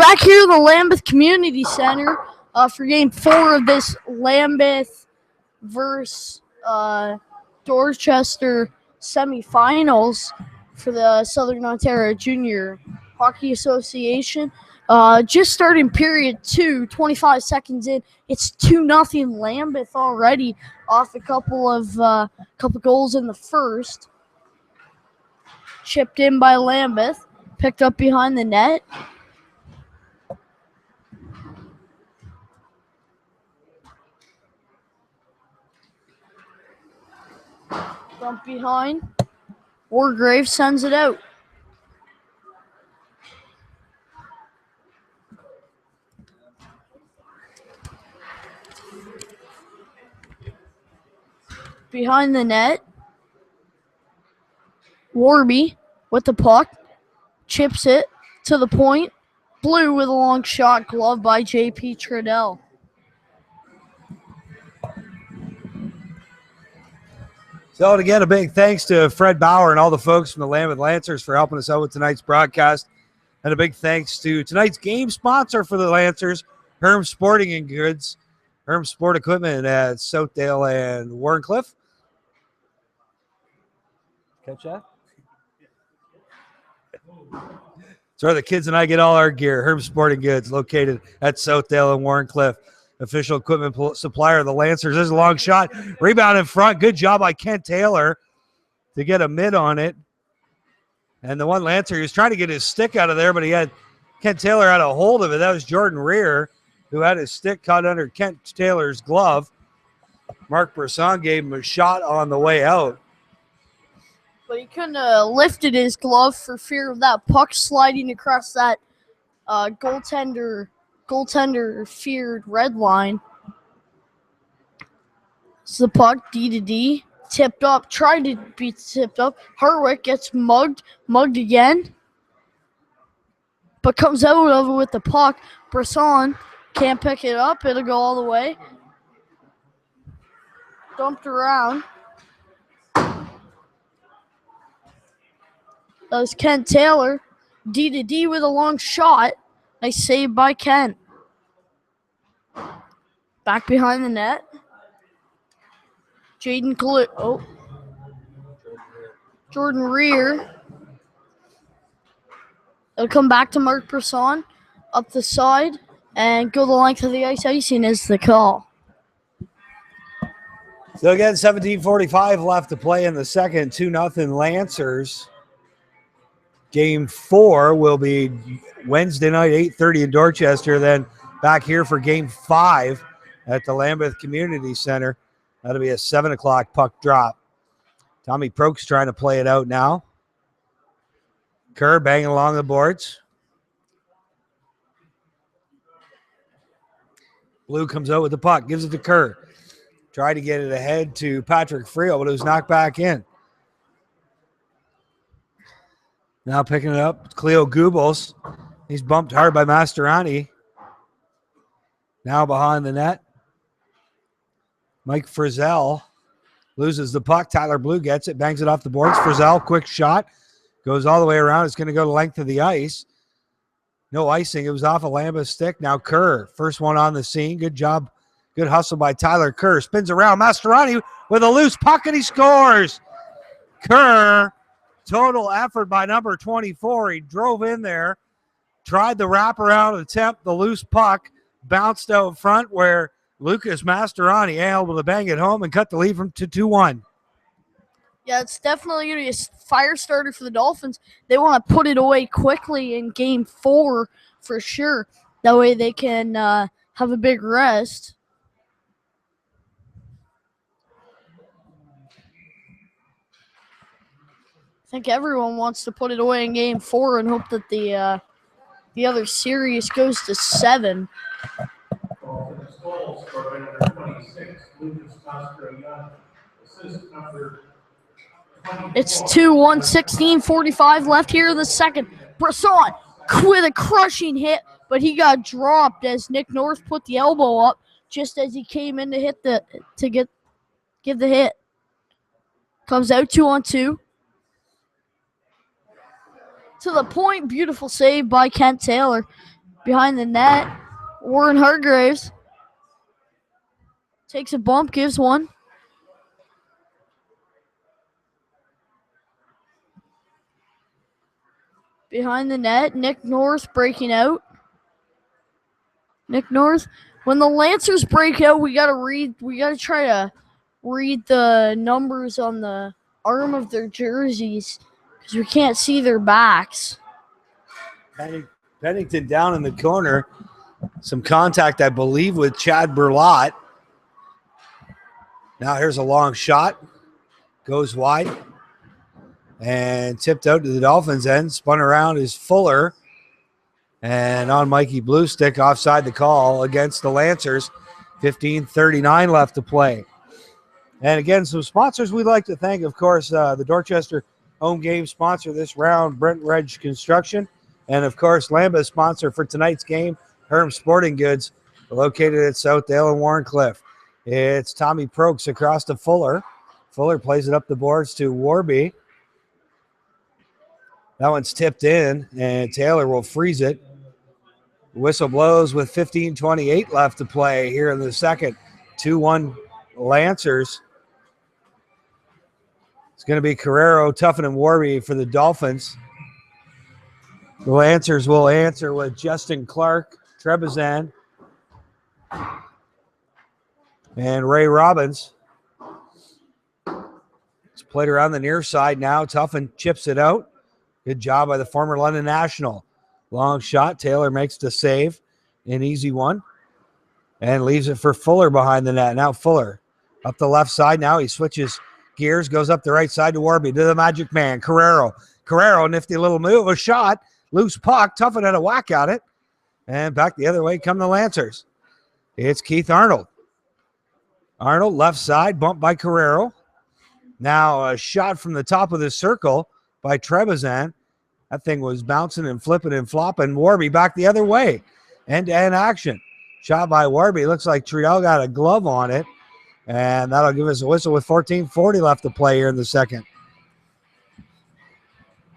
back here in the Lambeth Community Center for Game 4 of this Lambeth versus Dorchester semifinals for the Southern Ontario Junior Hockey Association. Just starting period 2, 25 seconds in. It's 2-0 Lambeth already off a couple goals in the first. Chipped in by Lambeth, picked up behind the net. Dump behind. Wargrave sends it out. Behind the net. Warby with the puck. Chips it to the point. Blue with a long shot, glove by J.P. Trudell. So, again, a big thanks to Fred Bauer and all the folks from the Lambeth Lancers for helping us out with tonight's broadcast. And a big thanks to tonight's game sponsor for the Lancers, Herm Sporting and Goods, Herm Sport Equipment at Southdale and Warncliffe. Catch that? It's where the kids and I get all our gear. Herm Sporting Goods, located at Southdale and Warncliffe. Official equipment supplier of the Lancers. There's a long shot. Rebound in front. Good job by Kent Taylor to get a mid on it. And the one Lancer, he was trying to get his stick out of there, but Kent Taylor had a hold of it. That was Jordan Rear, who had his stick caught under Kent Taylor's glove. Mark Brisson gave him a shot on the way out. But he couldn't have lifted his glove for fear of that puck sliding across that goaltender feared red line. So the puck, D to D, tipped up, tried to be tipped up. Harwick gets mugged again, but comes out of it with the puck. Brisson can't pick it up. It'll go all the way. Dumped around. That was Kent Taylor. D to D with a long shot. Nice save by Kent. Back behind the net. Jordan Rear. It'll come back to Mark Brisson. Up the side and go the length of the ice. Icing is the call. So again, 17:45 left to play in the second. 2-0 Lancers. Game 4 will be Wednesday night, 8:30 in Dorchester. Then back here for Game 5 at the Lambeth Community Center. That'll be a 7 o'clock puck drop. Tommy Prok's trying to play it out now. Kerr banging along the boards. Blue comes out with the puck, gives it to Kerr. Tried to get it ahead to Patrick Friel, but it was knocked back in. Now picking it up, Cleo Goebbels. He's bumped hard by Mastroianni. Now behind the net. Mike Frizzell loses the puck. Tyler Blue gets it, bangs it off the boards. Frizzell, quick shot. Goes all the way around. It's going to go the length of the ice. No icing. It was off a Lambeth stick. Now Kerr, first one on the scene. Good job. Good hustle by Tyler Kerr. Spins around. Mastroianni with a loose puck, and he scores. Kerr. Total effort by number 24. He drove in there, tried the wraparound attempt, the loose puck, bounced out front where Lucas Mastroianni able to bang it home and cut the lead from 2-1. Yeah, it's definitely going to be a fire starter for the Dolphins. They want to put it away quickly in Game 4 for sure. That way they can have a big rest. I think everyone wants to put it away in Game 4 and hope that the other series goes to 7. It's 2-1, 16:45 left here in the second. Brisson with a crushing hit, but he got dropped as Nick North put the elbow up just as he came in to give the hit. Comes out 2-on-2. To the point, beautiful save by Kent Taylor. behind the net. Warren Hargraves takes a bump, gives one. Behind the net, Nick North breaking out. Nick North. When the Lancers break out, we gotta try to read the numbers on the arm of their jerseys because we can't see their backs. Pennington down in the corner. Some contact, I believe, with Chad Berlott. Now here's a long shot. Goes wide. And tipped out to the Dolphins end. Spun around is Fuller. And on Mikey Bluestick, offside the call against the Lancers. 15:39 left to play. And again, some sponsors we'd like to thank, of course, the Dorchester home game sponsor this round, Brent Reg Construction. And, of course, Lambeth sponsor for tonight's game, Herm Sporting Goods, located at Southdale and Warrencliffe. It's Tommy Prokes across to Fuller. Fuller plays it up the boards to Warby. That one's tipped in, and Taylor will freeze it. Whistle blows with 15:28 left to play here in the second. 2-1 Lancers. It's going to be Carrero, Tuffin, and Warby for the Dolphins. The Lancers will answer with Justin Clark, Trebizond, and Ray Robbins. It's played around the near side now. Tuffin chips it out. Good job by the former London National. Long shot. Taylor makes the save. An easy one. And leaves it for Fuller behind the net. Now Fuller up the left side. Now he switches gears. Goes up the right side to Warby. To the magic man. Carrero. Carrero, nifty little move. A shot. Loose puck. Tuffin had a whack at it. And back the other way come the Lancers. It's Keith Arnold. Arnold left side. Bumped by Carrero. Now a shot from the top of the circle by Trebizond. That thing was bouncing and flipping and flopping. Warby back the other way. End-to-end action. Shot by Warby. Looks like Triel got a glove on it. And that'll give us a whistle with 14:40 left to play here in the second.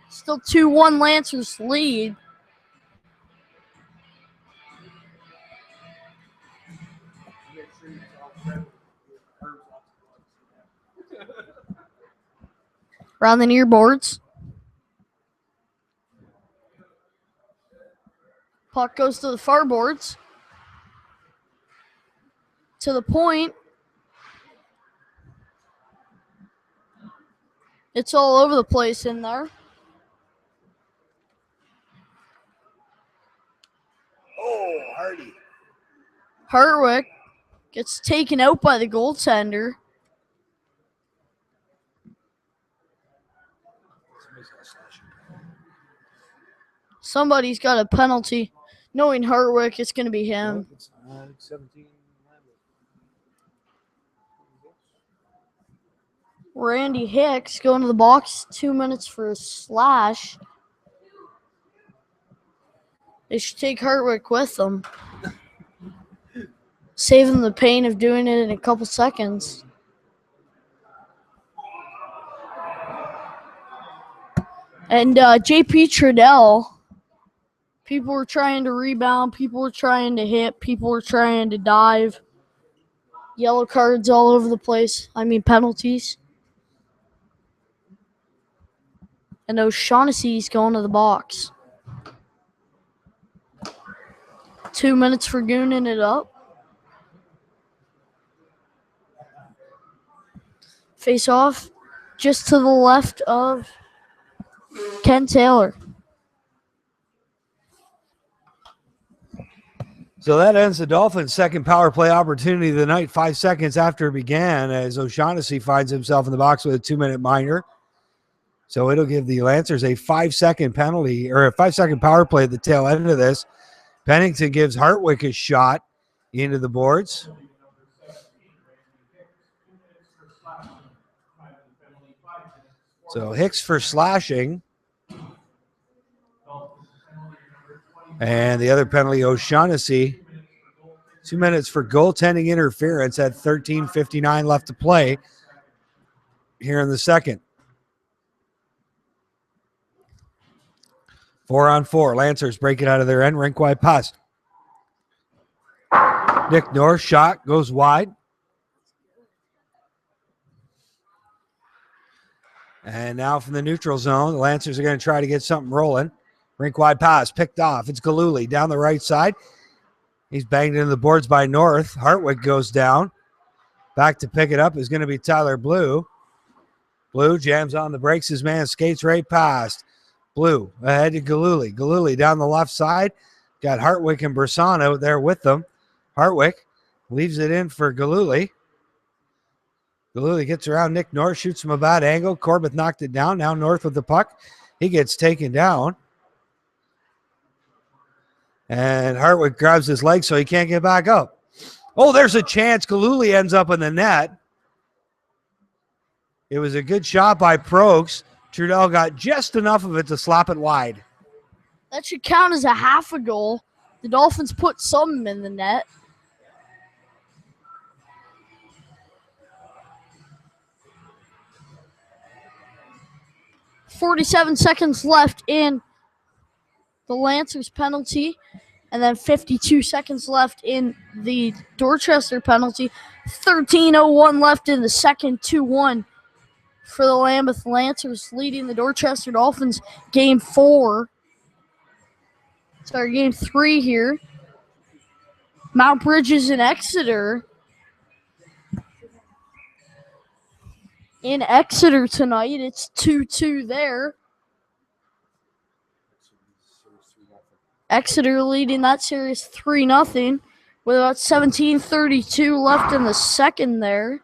Still 2-1 Lancers lead. Around the near boards. Puck goes to the far boards. To the point. It's all over the place in there. Oh, Hardy. Hartwick gets taken out by the goaltender. Somebody's got a penalty. Knowing Hartwick, it's going to be him. 17. Randy Hicks going to the box. 2 minutes for a slash. They should take Hartwick with them. Save them the pain of doing it in a couple seconds. And JP Trudell. People were trying to rebound. People were trying to hit. People were trying to dive. Yellow cards all over the place. I mean, penalties. And O'Shaughnessy's going to the box. 2 minutes for gooning it up. Face off just to the left of Ken Taylor. So that ends the Dolphins' second power play opportunity of the night, 5 seconds after it began, as O'Shaughnessy finds himself in the box with a 2-minute minor. So it'll give the Lancers a 5-second penalty, or a 5-second power play at the tail end of this. Pennington gives Hartwick a shot into the boards. So Hicks for slashing. And the other penalty, O'Shaughnessy. 2 minutes for goaltending interference at 13:59 left to play here in the second. 4-on-4. Lancers break it out of their end. Rink wide pass. Nick North shot goes wide. And now from the neutral zone, the Lancers are going to try to get something rolling. Rink wide pass picked off. It's Galuli down the right side. He's banged into the boards by North. Hartwick goes down. Back to pick it up is going to be Tyler Blue. Blue jams on the brakes. His man skates right past. Blue ahead to Galuli. Galuli down the left side. Got Hartwick and Brisson out there with them. Hartwick leaves it in for Galuli. Galuli gets around Nick North, shoots from a bad angle. Corbett knocked it down. Now North with the puck. He gets taken down. And Hartwick grabs his leg so he can't get back up. Oh, there's a chance. Galuli ends up in the net. It was a good shot by Prokes. Trudell got just enough of it to slap it wide. That should count as a half a goal. The Dolphins put some in the net. .47 seconds left in the Lancers penalty, and then 52 seconds left in the Dorchester penalty. 13:01 left in the second, 2-1 for the Lambeth Lancers, leading the Dorchester Dolphins game 4. Sorry, game 3 here. Mount Bridges and Exeter. In Exeter tonight, it's 2-2 there. Exeter leading that series 3-0 with about 17:32 left in the second there.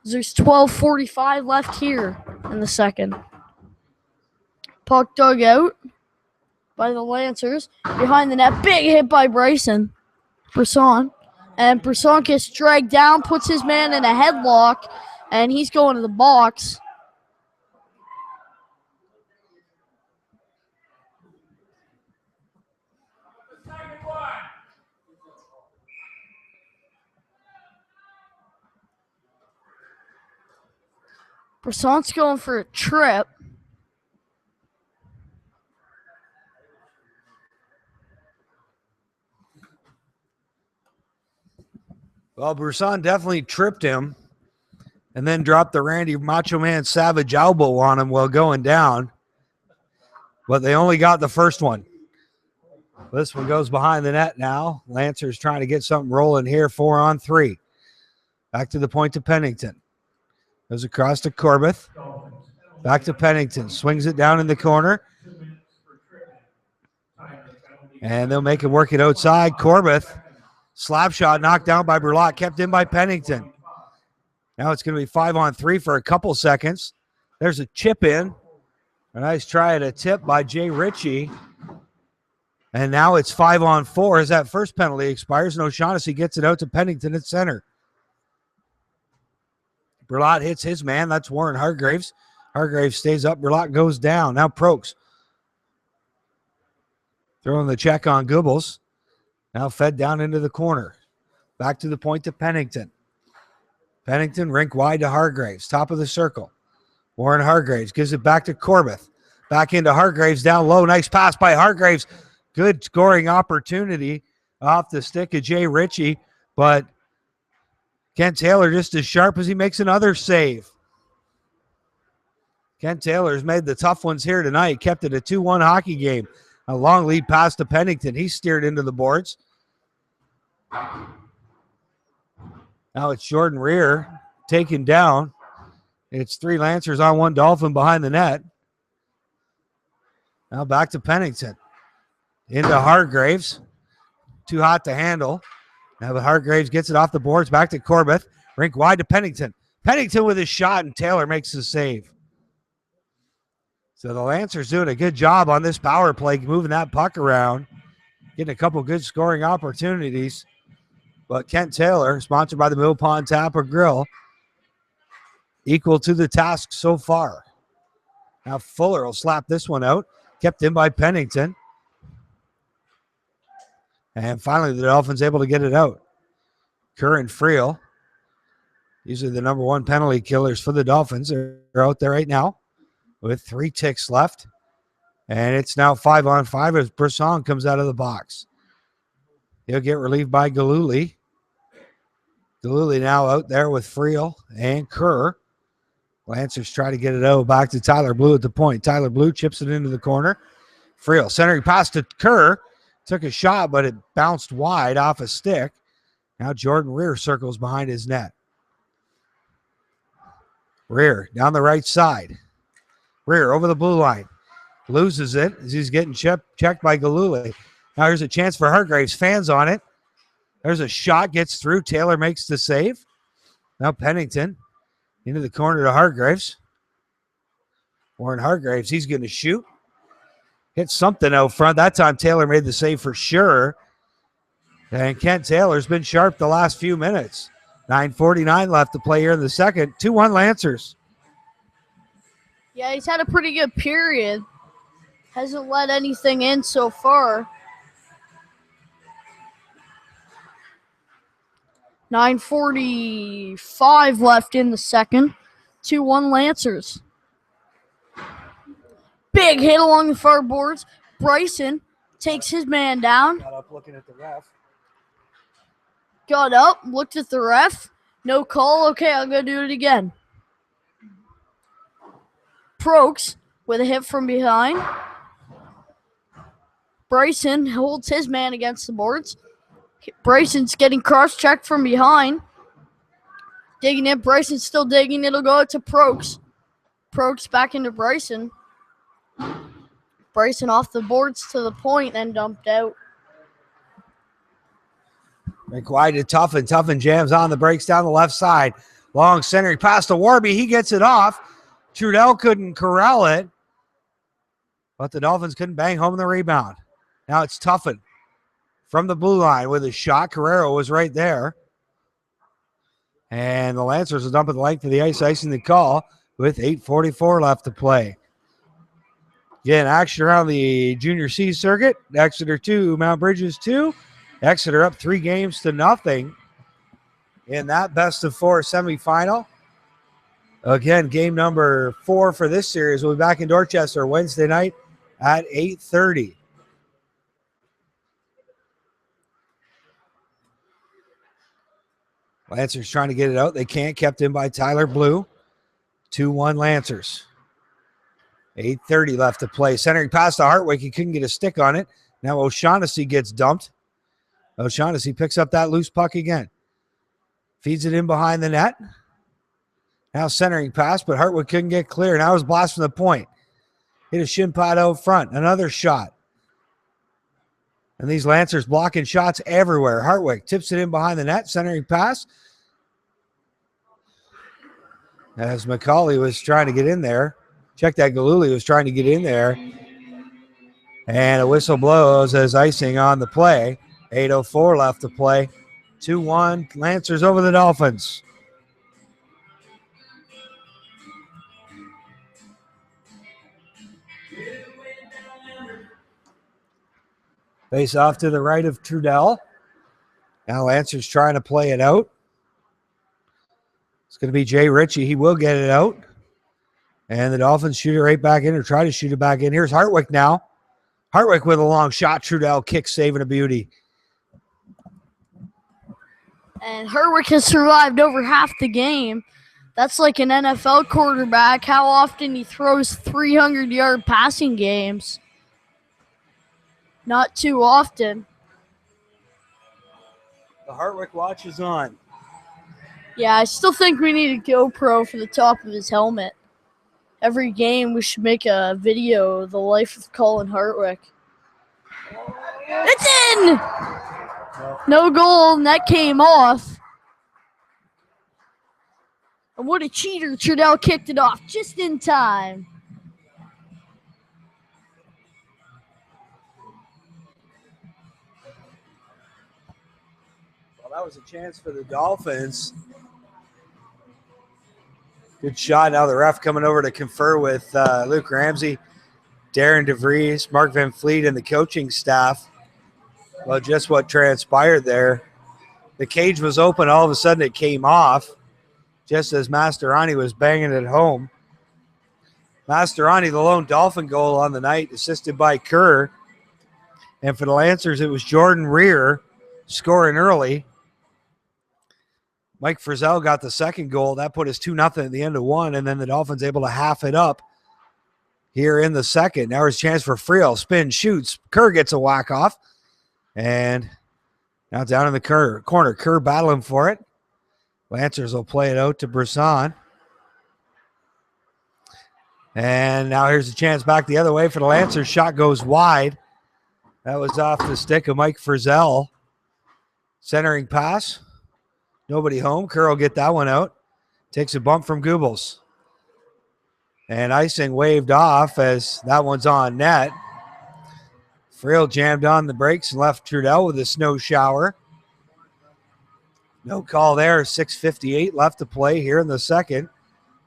There's 12:45 left here in the second. Puck dug out by the Lancers. Behind the net, big hit by Brisson. And Brisson gets dragged down, puts his man in a headlock, and he's going to the box. Brisson's going for a trip. Well, Brisson definitely tripped him and then dropped the Randy Macho Man Savage elbow on him while going down. But they only got the first one. This one goes behind the net now. Lancers trying to get something rolling here, 4-on-3. Back to the point to Pennington. Goes across to Corbett. Back to Pennington. Swings it down in the corner. And they'll make it work it outside. Corbett. Slap shot knocked down by Burlot. Kept in by Pennington. Now it's going to be 5-on-3 for a couple seconds. There's a chip in. A nice try at a tip by Jay Ritchie. And now it's 5-on-4 as that first penalty expires. And O'Shaughnessy gets it out to Pennington at center. Burlot hits his man. That's Warren Hargraves. Hargraves stays up. Burlot goes down. Now Prokes. Throwing the check on Goebbels. Now fed down into the corner. Back to the point to Pennington. Pennington, rink wide to Hargraves. Top of the circle. Warren Hargraves gives it back to Corbett. Back into Hargraves down low. Nice pass by Hargraves. Good scoring opportunity off the stick of Jay Ritchie. But Kent Taylor just as sharp as he makes another save. Kent Taylor's made the tough ones here tonight. Kept it a 2-1 hockey game. A long lead pass to Pennington. He steered into the boards. Now it's Jordan Rear taken down. It's 3 Lancers on 1 Dolphin behind the net. Now back to Pennington. Into Hargraves. Too hot to handle. Now the Hargraves gets it off the boards. Back to Corbett. Rink wide to Pennington. Pennington with his shot, and Taylor makes the save. So the Lancers doing a good job on this power play, moving that puck around, getting a couple good scoring opportunities. But Kent Taylor, sponsored by the Mill Pond Tapper Grill, equal to the task so far. Now Fuller will slap this one out. Kept in by Pennington. And finally, the Dolphins able to get it out. Kerr and Friel, these are the number 1 penalty killers for the Dolphins. They're out there right now with 3 ticks left. And it's now 5-on-5 as Brisson comes out of the box. He'll get relieved by Galuli. Galuli now out there with Friel and Kerr. Lancers try to get it out back to Tyler Blue at the point. Tyler Blue chips it into the corner. Friel centering pass to Kerr. Took a shot, but it bounced wide off a stick. Now Jordan Rear circles behind his net. Rear down the right side. Rear over the blue line. Loses it as he's getting checked by Galuli. Now here's a chance for Hargraves. Fans on it. There's a shot, gets through. Taylor makes the save. Now Pennington into the corner to Hargraves. Warren Hargraves, he's going to shoot. Hit something out front. That time Taylor made the save for sure. And Kent Taylor's been sharp the last few minutes. 9:49 left to play here in the second. 2-1 Lancers. Yeah, he's had a pretty good period. Hasn't let anything in so far. 9:45 left in the second. 2-1 Lancers. Big hit along the far boards. Bryson takes his man down. Got up looking at the ref. Got up, looked at the ref. No call. Okay, I'll go do it again. Prokes with a hit from behind. Bryson holds his man against the boards. Bryson's getting cross-checked from behind. Digging it. Bryson's still digging. It'll go out to Prokes. Prokes back into Bryson. Bryson off the boards to the point and dumped out. Make wide to Tuffin. Tuffin jams on the breaks down the left side. Long centering pass to Warby. He gets it off. Trudell couldn't corral it, but the Dolphins couldn't bang home the rebound. Now it's Tuffin from the blue line with a shot. Carrero was right there. And the Lancers will dump it the length of the ice, icing the call with 8:44 left to play. Again, action around the Junior C circuit. Exeter 2, Mount Bridges 2. Exeter up 3-0 in that best-of-4 semifinal. Again, game number 4 for this series. We'll be back in Dorchester Wednesday night at 8:30. Lancers trying to get it out. They can't. Kept in by Tyler Blue. 2-1 Lancers. 8:30 left to play. Centering pass to Hartwick. He couldn't get a stick on it. Now O'Shaughnessy gets dumped. O'Shaughnessy picks up that loose puck again. Feeds it in behind the net. Now centering pass, but Hartwick couldn't get clear. Now it's blast from the point. Hit a shin pad out front. Another shot. And these Lancers blocking shots everywhere. Hartwick tips it in behind the net. Centering pass. As McCauley was trying to get in there. Check that Galuli was trying to get in there. And a whistle blows as icing on the play. 8:04 left to play. 2-1 Lancers over the Dolphins. Face off to the right of Trudell. Now Lancers trying to play it out. It's going to be Jay Ritchie. He will get it out. And the Dolphins shoot it right back in or try to shoot it back in. Here's Hartwick now. Hartwick with a long shot. Trudell kick saving a beauty. And Hartwick has survived over half the game. That's like an NFL quarterback, how often he throws 300-yard passing games. Not too often. The Hartwick watch is on. Yeah, I still think we need a GoPro for the top of his helmet. Every game we should make a video of the life of Colin Hartwick. It's in! No goal, and that came off. And what a cheater. Trudell kicked it off just in time. Well, that was a chance for the Dolphins. Good shot. Now the ref coming over to confer with Luke Ramsey, Darren DeVries, Mark Van Fleet, and the coaching staff. Well, just what transpired there. The cage was open. All of a sudden it came off just as Mastroianni was banging it home. Mastroianni, the lone Dolphin goal on the night, assisted by Kerr. And for the Lancers, it was Jordan Rear scoring early. Mike Frizzell got the second goal. That put us 2-0 at the end of one, and then the Dolphins able to half it up here in the second. Now there's a chance for Friel. Spin, shoots. Kerr gets a whack off. And now down in the corner. Kerr battling for it. Lancers will play it out to Brisson. And now here's a chance back the other way for the Lancers. Shot goes wide. That was off the stick of Mike Frizzell. Centering pass. Nobody home. Kerr will get that one out. Takes a bump from Goebbels. And icing waved off as that one's on net. Friel jammed on the brakes and left Trudell with a snow shower. No call there. 6:58 left to play here in the second.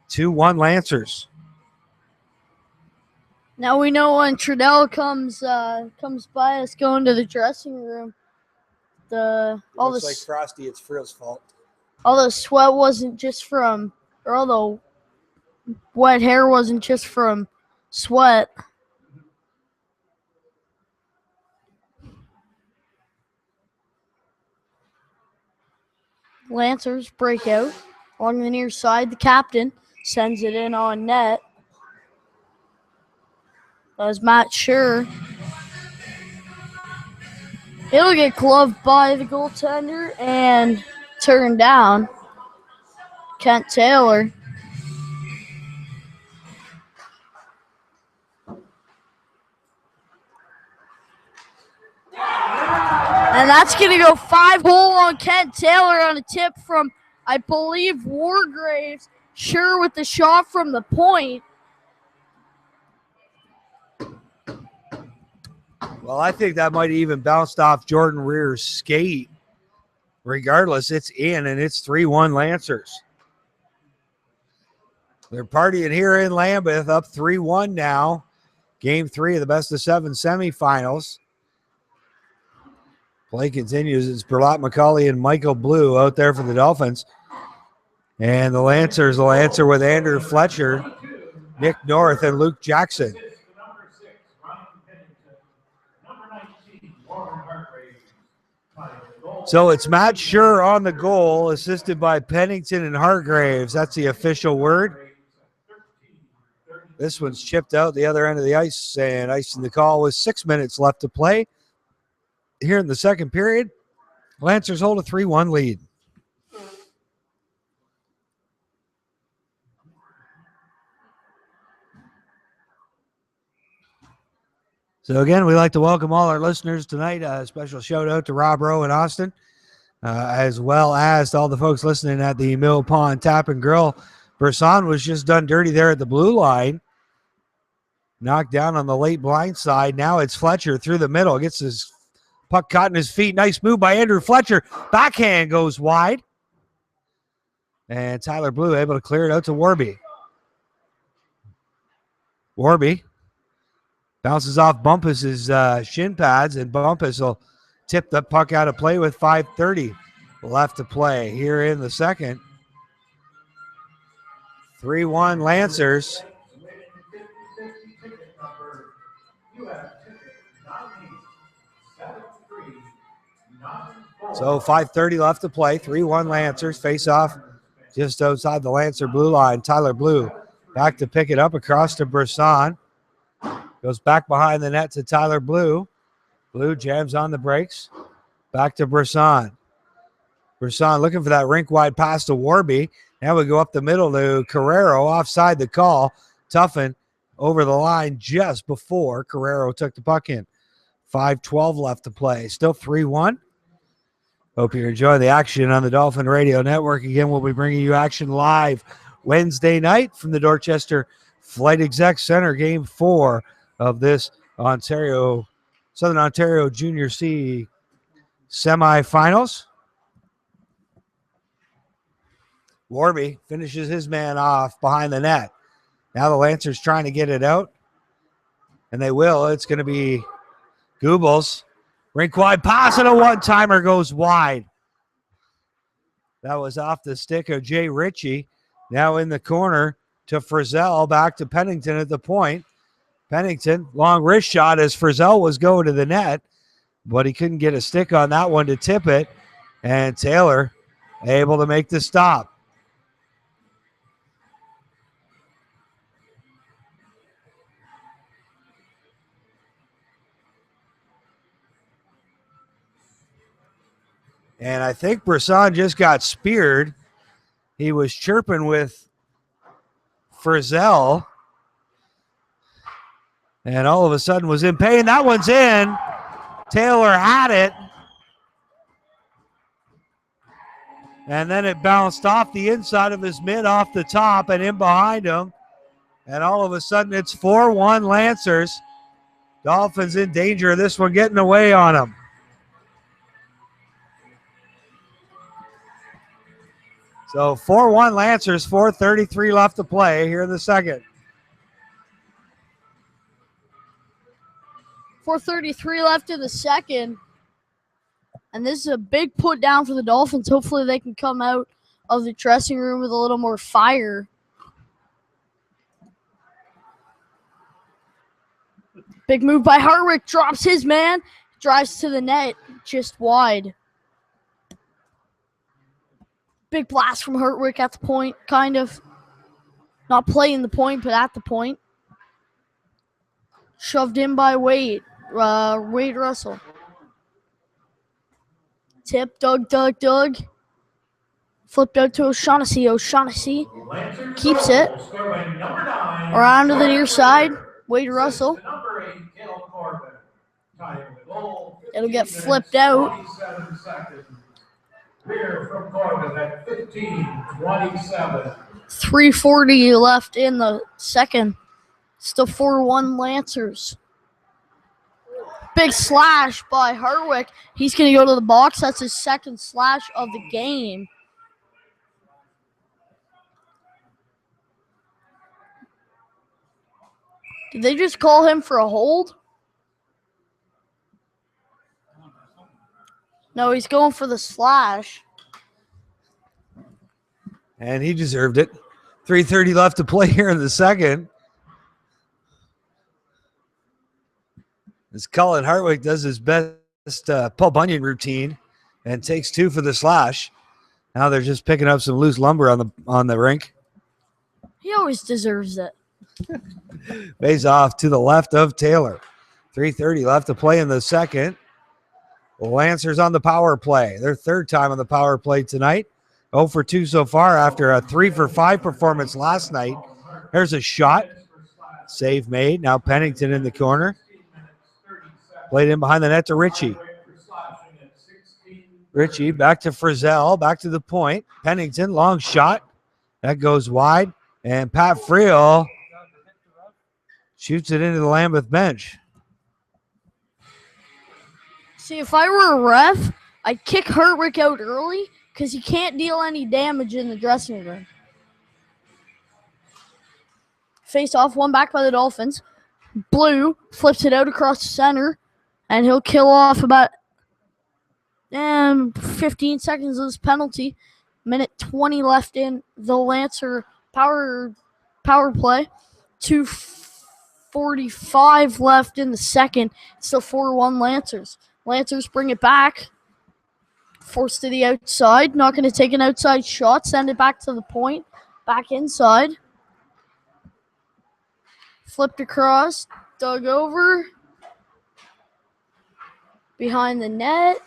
2-1 Lancers. Now we know when Trudell comes by us going to the dressing room. Looks like Frosty, it's Friel's fault. All the sweat wasn't just from, or all the wet hair wasn't just from sweat. Lancers break out along the near side. The captain sends it in on net. That was Matt Schur. It'll get gloved by the goaltender and turned down. Kent Taylor. And that's going to go 5-hole on Kent Taylor on a tip from, I believe, Wargraves. Schur with the shot from the point. Well, I think that might have even bounced off Jordan Rear's skate. Regardless, it's in, and it's 3-1 Lancers. They're partying here in Lambeth, up 3-1 now. Game 3 of the best-of-7 semifinals. Play continues. It's Berlot McCauley and Michael Blue out there for the Dolphins. And the Lancers will answer with Andrew Fletcher, Nick North, and Luke Jackson. So it's Matt Schur on the goal, assisted by Pennington and Hargraves. That's the official word. This one's chipped out the other end of the ice, and icing the call with 6 minutes left to play. Here in the second period, Lancers hold a 3-1 lead. So again, we'd like to welcome all our listeners tonight. A special shout out to Rob Rowe in Austin, as well as all the folks listening at the Mill Pond Tap and Grill. Brisson was just done dirty there at the blue line. Knocked down on the late blind side. Now it's Fletcher through the middle. Gets his puck caught in his feet. Nice move by Andrew Fletcher. Backhand goes wide. And Tyler Blue able to clear it out to Warby. Warby bounces off Bumpus's shin pads, and Bumpus will tip the puck out of play with 5:30 left to play here in the second. 3-1 Lancers. So 5:30 left to play. 3-1 Lancers face off just outside the Lancer blue line. Tyler Blue back to pick it up across to Brisson. Goes back behind the net to Tyler Blue. Blue jams on the brakes. Back to Brisson. Brisson looking for that rink-wide pass to Warby. Now we go up the middle to Carrero, offside the call. Tuffin over the line just before Carrero took the puck in. 5:12 left to play. Still 3-1. Hope you're enjoying the action on the Dolphin Radio Network. Again, we'll be bringing you action live Wednesday night from the Dorchester Flight Exec Center, Game 4 of this Southern Ontario Junior C semifinals. Warby finishes his man off behind the net. Now the Lancers trying to get it out, and they will. It's going to be Goebbels. Rink wide pass, and a one-timer goes wide. That was off the stick of Jay Ritchie. Now in the corner, to Frizzell, back to Pennington at the point. Pennington, long wrist shot as Frizzell was going to the net, but he couldn't get a stick on that one to tip it. And Taylor able to make the stop. And I think Brisson just got speared. He was chirping with Frizzell. And all of a sudden was in pain. That one's in. Taylor had it. And then it bounced off the inside of his mitt, off the top, and in behind him. And all of a sudden it's 4-1 Lancers. Dolphins in danger of this one getting away on them. So 4-1 Lancers, 4:33 left to play here in the second. 4:33 left in the second. And this is a big put down for the Dolphins. Hopefully they can come out of the dressing room with a little more fire. Big move by Hartwick. Drops his man. Drives to the net. Just wide. Big blast from Hartwick at the point, kind of. Not playing the point, but at the point. Shoved in by Wade Russell. Tip, Doug. Flipped out to O'Shaughnessy. O'Shaughnessy keeps it. Around to the near side. Wade Russell. It'll get flipped out. From Corbin at 15-27. 3:40 left in the second. Still 4-1 Lancers. Big slash by Hartwick. He's going to go to the box. That's his second slash of the game. Did they just call him for a hold? No, he's going for the slash. And he deserved it. 3:30 left to play here in the second. As Colin Hartwick does his best Paul Bunyan routine and takes two for the slash. Now they're just picking up some loose lumber on the rink. He always deserves it. Face off to the left of Taylor. 3:30 left to play in the second. Lancers on the power play. Their third time on the power play tonight. 0 for 2 so far after a 3 for 5 performance last night. There's a shot. Save made. Now Pennington in the corner. Played in behind the net to Ritchie. Ritchie back to Frizzell. Back to the point. Pennington, long shot. That goes wide. And Pat Friel shoots it into the Lambeth bench. See, if I were a ref, I'd kick Hartwick out early because he can't deal any damage in the dressing room. Face off, one back by the Dolphins. Blue flips it out across the center, and he'll kill off about 15 seconds of this penalty. Minute 20 left in the Lancer power play. 2:45 left in the second. Still 4-1 Lancers. Lancers bring it back. Forced to the outside. Not going to take an outside shot. Send it back to the point. Back inside. Flipped across. Dug over. Behind the net.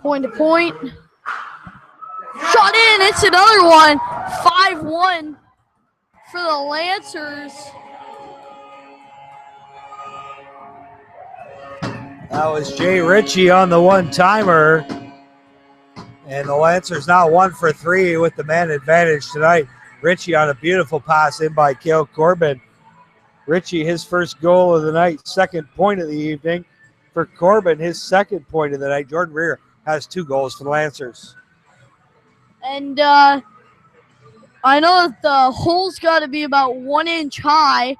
Point to point. Shot in. It's another one. 5-1 for the Lancers. That was Jay Ritchie on the one-timer. And the Lancers now 1 for 3 with the man advantage tonight. Ritchie on a beautiful pass in by Cale Corbin. Ritchie, his first goal of the night, second point of the evening. For Corbin, his second point of the night. Jordan Rear has 2 goals for the Lancers. And I know that the hole's got to be about 1 inch high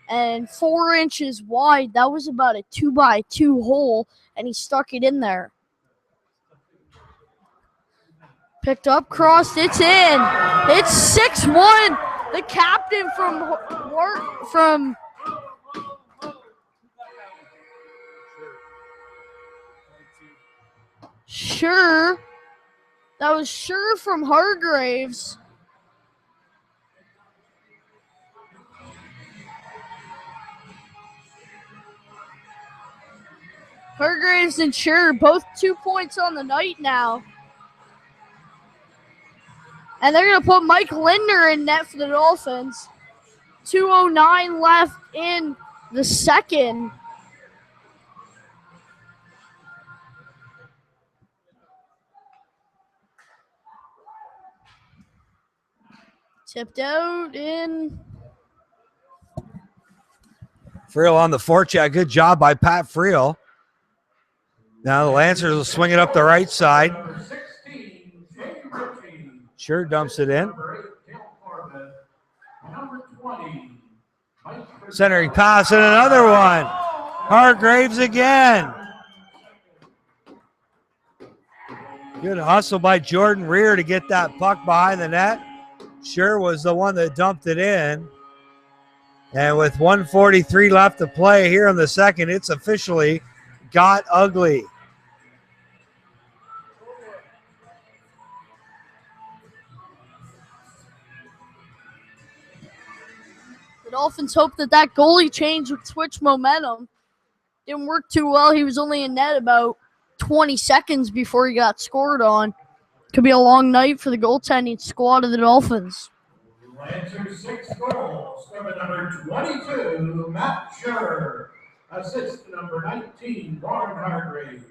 and 4 inches wide. That was about a 2x2 hole, and he stuck it in there. Picked up, crossed, it's in. It's 6-1. The captain from Sure. That was Sure from Hargraves. Hargraves and Sure, both 2 points on the night now. And they're going to put Mike Lindner in net for the Dolphins. 2:09 left in the second. Tipped out in. Friel on the forecheck. Good job by Pat Friel. Now the Lancers will swing it up the right side. Sure dumps it in. Centering pass and another one. Hargraves again. Good hustle by Jordan Rear to get that puck behind the net. Sure was the one that dumped it in. And with 1:43 left to play here in the second, it's officially got ugly. The Dolphins hope that goalie change would switch momentum. Didn't work too well. He was only in net about 20 seconds before he got scored on. Could be a long night for the goaltending squad of the Dolphins. Lancers 6 goals. Scorer number 22, Matt Sure. Assist number 19, Warren Hargraves.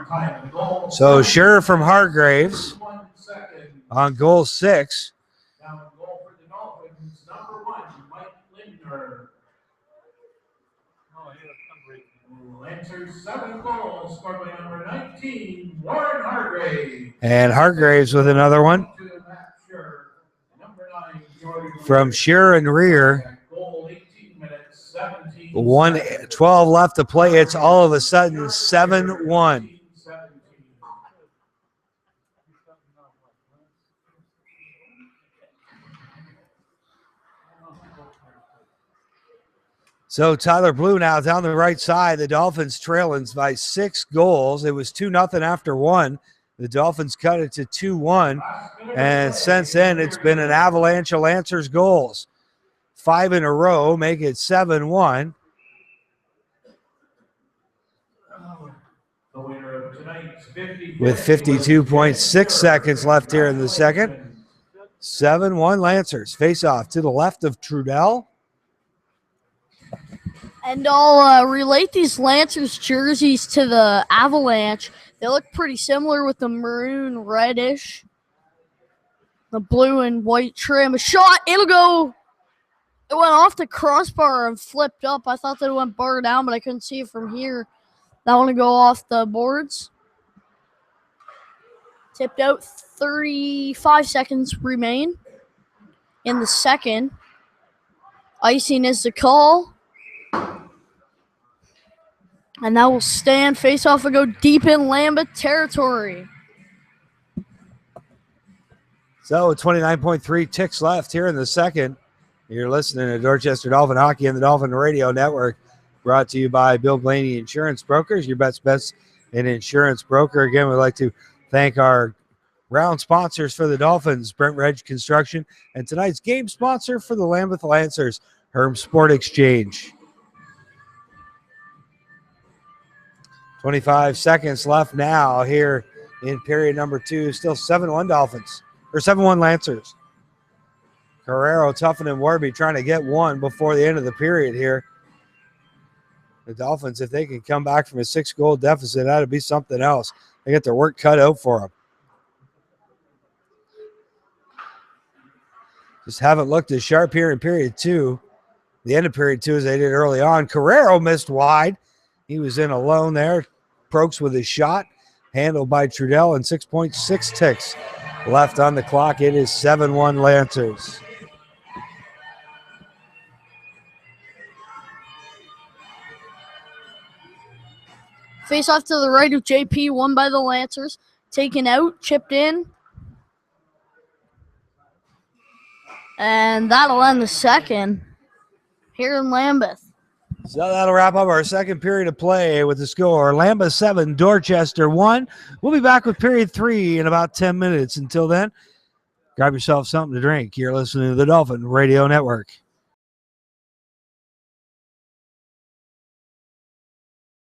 Time of goal. So Sure from Hargraves on goal 6. Now goal for the Dolphins, number 1, Mike Lindner. Lancers 7 goals. Scored by number 19, Warren Hargraves. And Hargraves with another one. From Sure and Rear. 1:12 left to play. It's all of a sudden 7-1. So Tyler Blue now down the right side. The Dolphins trailing by 6 goals. It was 2-0 after 1. The Dolphins cut it to 2-1. And since then, it's been an avalanche of Lancers goals. 5 in a row, make it 7-1. With 52.6 seconds left here in the second. 7-1 Lancers. Face off to the left of Trudell. And I'll relate these Lancers jerseys to the Avalanche. They look pretty similar with the maroon reddish. The blue and white trim. A shot. It'll go. It went off the crossbar and flipped up. I thought that it went bar down, but I couldn't see it from here. That one to go off the boards. Tipped out. 35 seconds remain in the second. Icing is the call. And that will stand. Face off and go deep in Lambeth territory. So 29.3 ticks left here in the second. You're listening to Dorchester Dolphin Hockey and the Dolphin Radio Network, brought to you by Bill Blaney Insurance Brokers, your best in insurance broker. Again, we'd like to thank our round sponsors for the Dolphins, Brent Reg Construction, and tonight's game sponsor for the Lambeth Lancers, Herm Sport Exchange. 25 seconds left now here in period number 2. Still 7-1 Dolphins, or 7-1 Lancers. Carrero, Tuffin, and Warby trying to get one before the end of the period here. The Dolphins, if they can come back from a 6-goal deficit, that'd be something else. They get their work cut out for them. Just haven't looked as sharp here in period 2. The end of period 2 as they did early on. Carrero missed wide. He was in alone there. Prokes with his shot, handled by Trudell, and 6.6 ticks left on the clock. It is 7-1 Lancers. Face off to the right of JP, won by the Lancers. Taken out, chipped in. And that'll end the second here in Lambeth. So that'll wrap up our second period of play with the score. Lambeth 7, Dorchester 1. We'll be back with period 3 in about 10 minutes. Until then, grab yourself something to drink. You're listening to the Dolphin Radio Network.